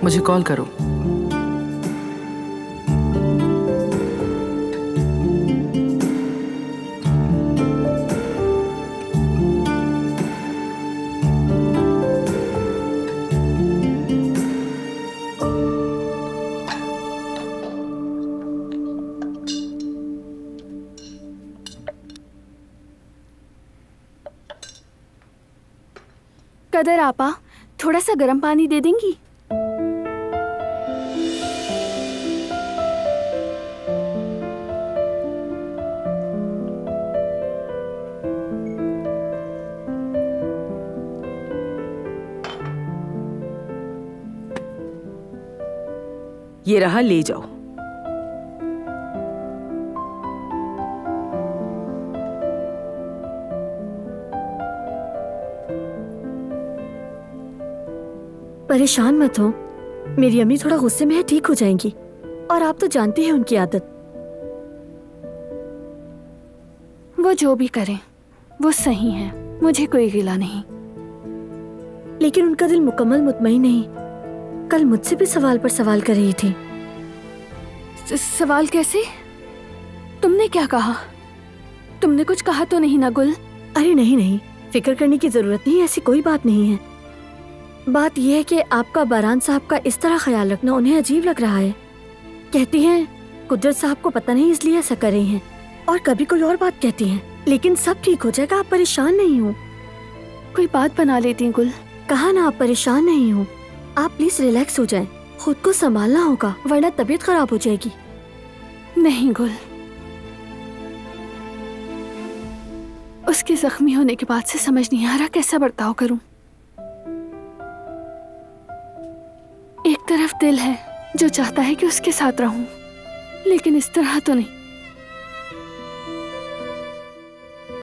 मुझे कॉल करो। कदर आपा, थोड़ा सा गर्म पानी दे देंगी? ये रहा, ले जाओ। परेशान मत हो, मेरी अम्मी थोड़ा गुस्से में है, ठीक हो जाएंगी। और आप तो जानते हैं उनकी आदत। वो जो भी करें वो सही है, मुझे कोई गिला नहीं। लेकिन उनका दिल मुकम्मल मुतमईन नहीं। कल मुझसे भी सवाल पर सवाल कर रही थी। सवाल कैसे? तुमने क्या कहा? तुमने कुछ कहा तो नहीं ना गुल? अरे नहीं नहीं, फिक्र करने की जरूरत नहीं, ऐसी कोई बात नहीं है। बात यह है कि आपका बारान साहब का इस तरह ख्याल रखना उन्हें अजीब लग रहा है। कहती हैं कुदरत साहब को पता नहीं इसलिए ऐसा कर रही हैं, और कभी कोई और बात कहती हैं। लेकिन सब ठीक हो जाएगा, आप परेशान नहीं हो। कोई बात बना लेती हैं गुल। कहा ना, आप परेशान नहीं हो। आप प्लीज रिलैक्स हो जाएं, खुद को संभालना होगा वरना तबीयत खराब हो जाएगी। नहीं गुल, उसके जख्मी होने के बाद से समझ नहीं आ रहा कैसा बर्ताव करूं। एक तरफ दिल है जो चाहता है कि उसके साथ रहूं, लेकिन इस तरह तो नहीं।